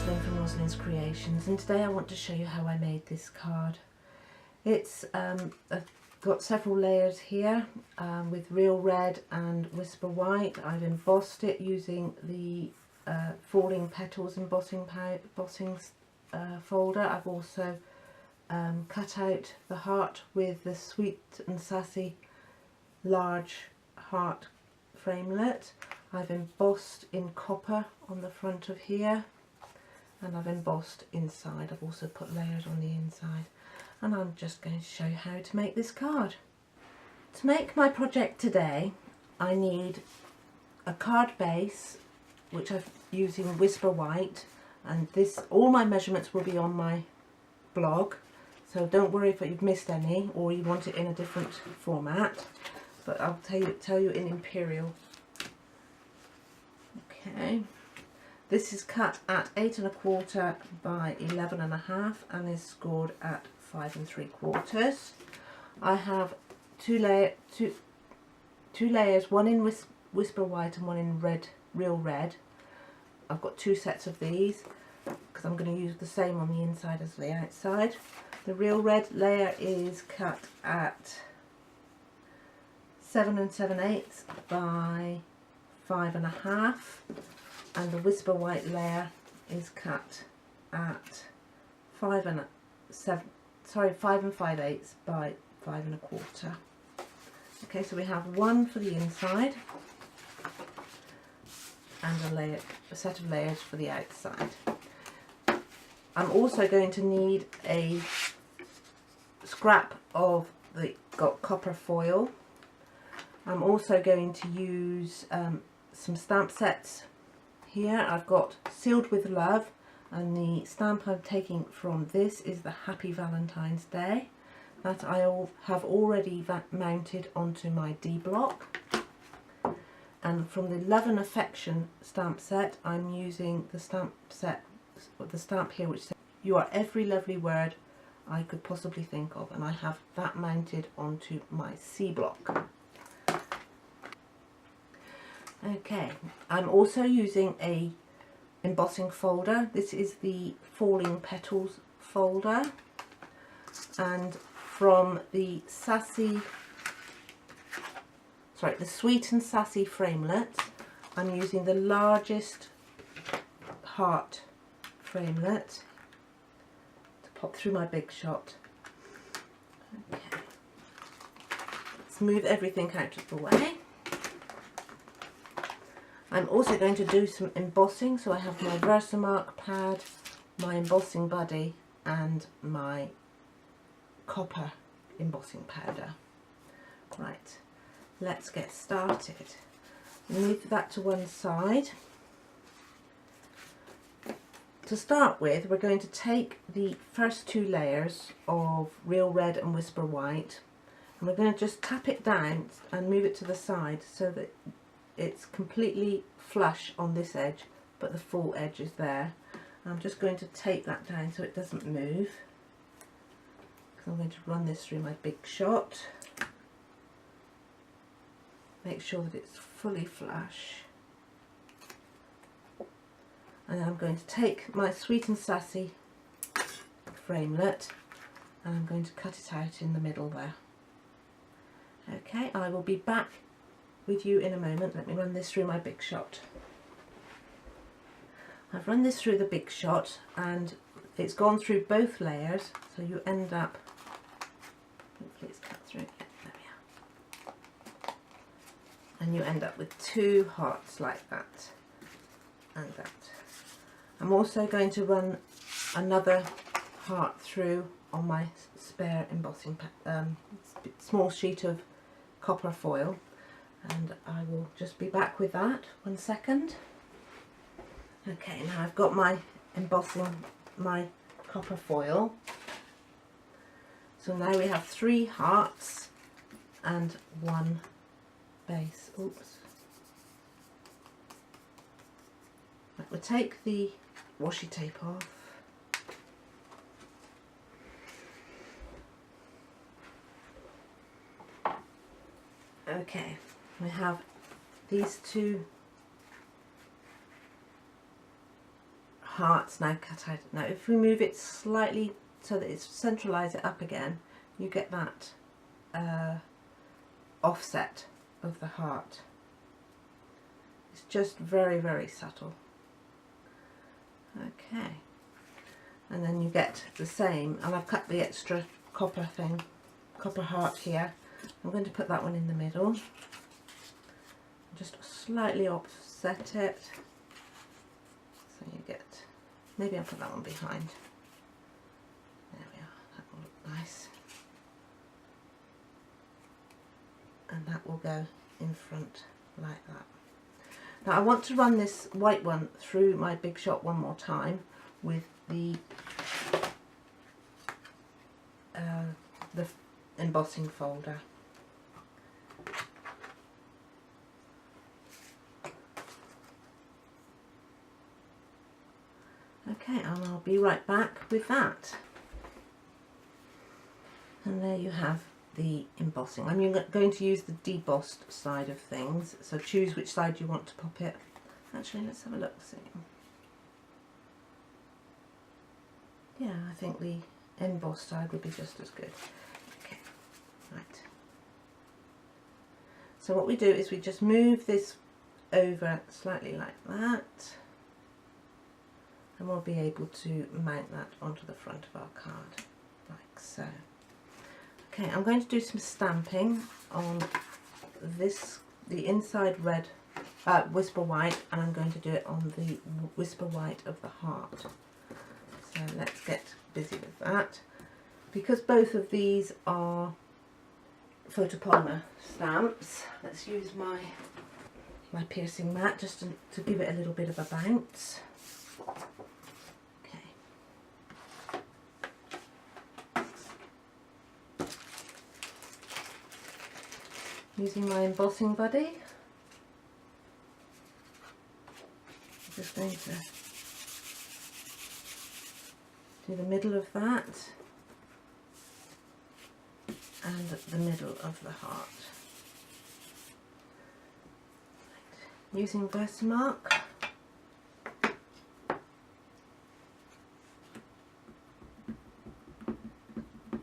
Rosalyn from Rosalyn's Creations, and today I want to show you how I made this card. It's I've got several layers here with Real Red and Whisper White. I've embossed it using the Falling Petals embossing folder. I've also cut out the heart with the Sweet and Sassy large heart framelit. I've embossed in copper on the front of here, and I've embossed inside. I've also put layers on the inside, and I'm just going to show you how to make this card. To make my project today, I need a card base, which I'm using Whisper White, and all my measurements will be on my blog, so don't worry if you've missed any or you want it in a different format, but I'll tell you in Imperial. Okay, this is cut at 8 1/4 by 11 1/2 and is scored at 5 3/4. I have two layers, one in Whisper White and one in Real Red. I've got two sets of these because I'm going to use the same on the inside as the outside. The Real Red layer is cut at 7 7/8 by 5 1/2, and the Whisper White layer is cut at 5 5/8 by 5 1/4. Okay, so we have one for the inside and a set of layers for the outside. I'm also going to need a scrap of the copper foil. I'm also going to use some stamp sets here. I've got Sealed with Love, and the stamp I'm taking from this is the Happy Valentine's Day that I have already mounted onto my D block. And from the Love and Affection stamp set, I'm using the stamp here which says "You are every lovely word I could possibly think of," and I have that mounted onto my C block. Okay, I'm also using a embossing folder. This is the Falling Petals folder, and from the the Sweet and Sassy framelit, I'm using the largest heart framelit to pop through my big shot. Okay, let's move everything out of the way. I'm also going to do some embossing, so I have my Versamark pad, my embossing buddy, and my copper embossing powder. Right, let's get started. Move that to one side. To start with, we're going to take the first two layers of Real Red and Whisper White, and we're going to just tap it down and move it to the side so that it's completely flush on this edge, but the full edge is there. I'm just going to tape that down so it doesn't move. I'm going to run this through my big shot. Make sure that it's fully flush. And then I'm going to take my Sweet and Sassy framelit and I'm going to cut it out in the middle there. Okay, I will be back with you in a moment. Let me run this through my big shot. I've run this through the big shot and it's gone through both layers, so you end up, hopefully it's cut through, yeah, there we are, and you end up with two hearts like that and that. I'm also going to run another heart through on my spare embossing small sheet of copper foil, and I will just be back with that. 1 second. Okay, now I've got my my copper foil. So now we have 3 hearts and 1 base. Oops. Right, we'll take the washi tape off. Okay, we have these 2 hearts now cut out. Now if we move it slightly so that it's centralise it up again, you get that offset of the heart. It's just very, very subtle. Okay, and then you get the same, and I've cut the extra copper heart here. I'm going to put that one in the middle, just slightly offset it, so you get, maybe I'll put that one behind. There we are, that will look nice. And that will go in front like that. Now I want to run this white one through my Big Shot one more time with the embossing folder. Okay, and I'll be right back with that. And there you have the embossing. I'm going to use the debossed side of things, so choose which side you want to pop it. Actually, let's have a look, see. Yeah, I think the embossed side would be just as good. Okay, right. So what we do is we just move this over slightly like that, and we'll be able to mount that onto the front of our card, like so. Okay, I'm going to do some stamping on this, the inside red Whisper White, and I'm going to do it on the Whisper White of the heart. So let's get busy with that. Because both of these are photopolymer stamps, let's use my piercing mat just to give it a little bit of a bounce. Using my embossing buddy, I'm just going to do the middle of that and the middle of the heart. Right. Using Versamark,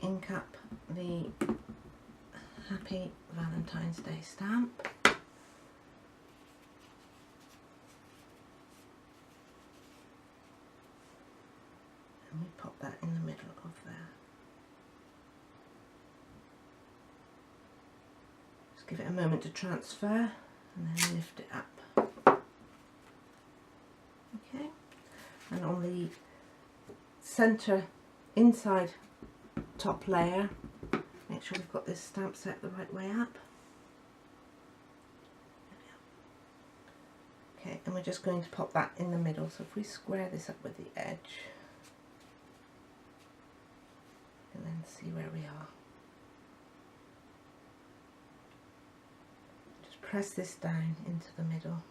ink up the Happy Valentine's Day stamp. And we pop that in the middle of there. Just give it a moment to transfer and then lift it up. Okay, and on the centre inside top layer, make sure we've got this stamp set the right way up. Okay, and we're just going to pop that in the middle. So if we square this up with the edge, and then see where we are. Just press this down into the middle.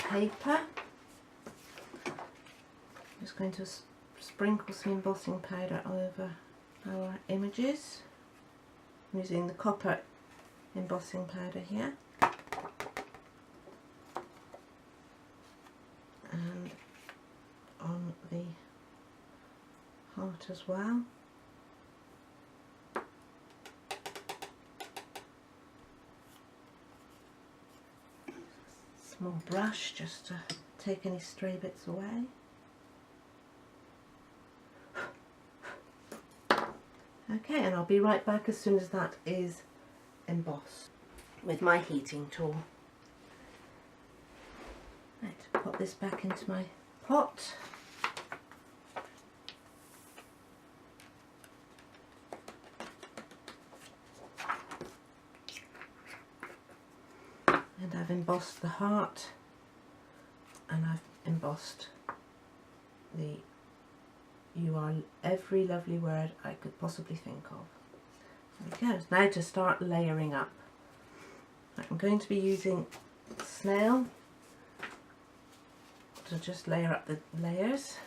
Paper. I'm just going to sprinkle some embossing powder over our images. I'm using the copper embossing powder here, and on the heart as well. Small brush just to take any stray bits away. Okay, and I'll be right back as soon as that is embossed with my heating tool. Right, pop this back into my pot. And I've embossed the heart, and I've embossed the "You are every lovely word I could possibly think of." There we go. Now to start layering up. I'm going to be using snail to just layer up the layers.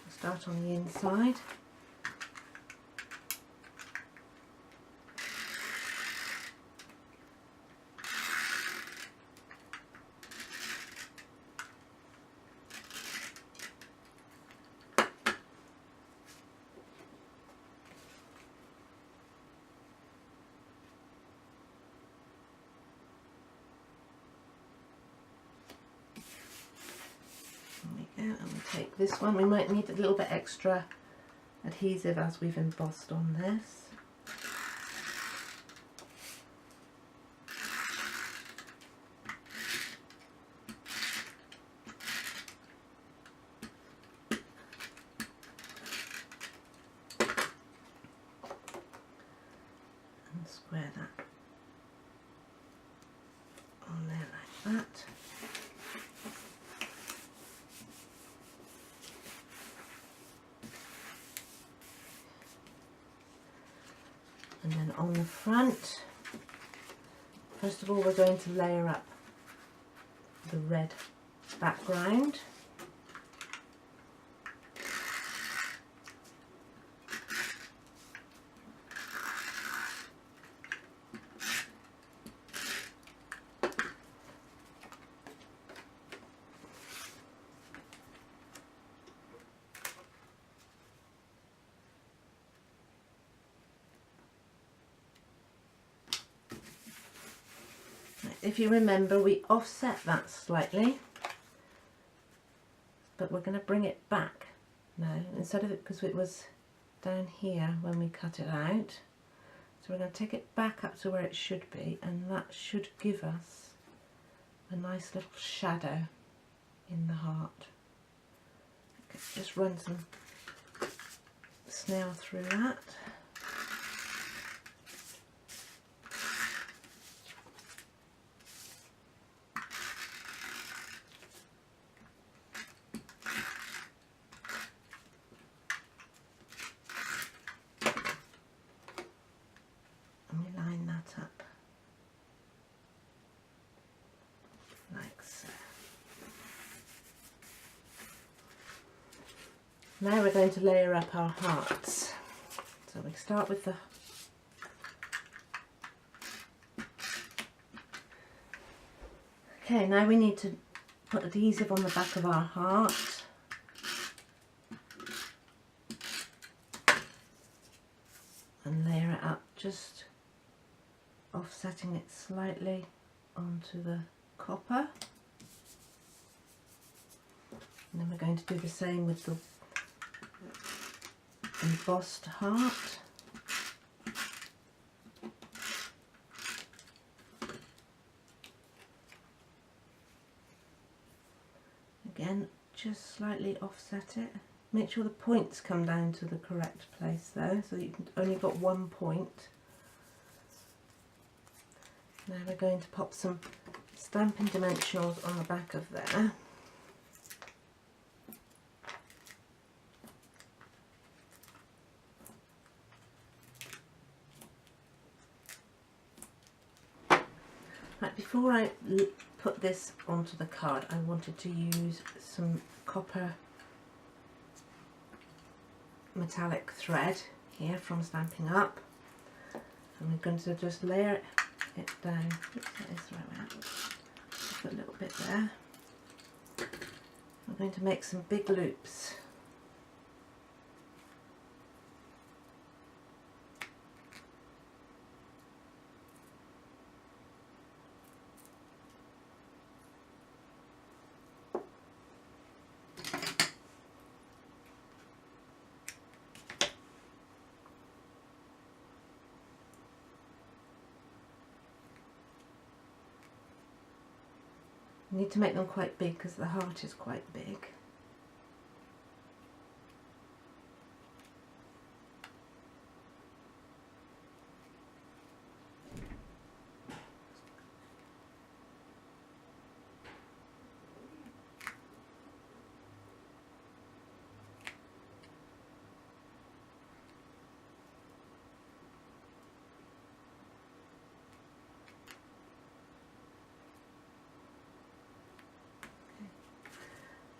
I'll start on the inside. and we take this one. We might need a little bit extra adhesive as we've embossed on this. And square that on there like that. And then on the front, first of all we're going to layer up the red background. If you remember, we offset that slightly, but we're going to bring it back now, instead of it, because it was down here when we cut it out. So we're going to take it back up to where it should be, and that should give us a nice little shadow in the heart. Okay, just run some snail through that. Now we're going to layer up our hearts. So we start with the now we need to put adhesive on the back of our heart. And layer it up, just offsetting it slightly onto the copper. And then we're going to do the same with the embossed heart. Again, just slightly offset it. Make sure the points come down to the correct place though, so that you've only got one point. Now we're going to pop some Stampin' Dimensionals on the back of there. Right, before I put this onto the card, I wanted to use some copper metallic thread here from Stampin' Up, and we're going to just layer it down. Oops, that is the right way out. Put a little bit there. We're going to make some big loops. You need to make them quite big because the heart is quite big.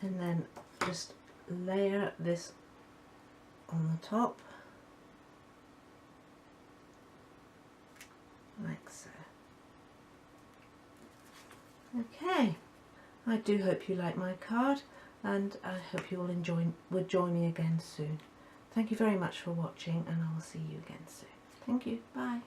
And then just layer this on the top, like so. Okay, I do hope you like my card, and I hope you all would join me again soon. Thank you very much for watching, and I will see you again soon. Thank you, bye.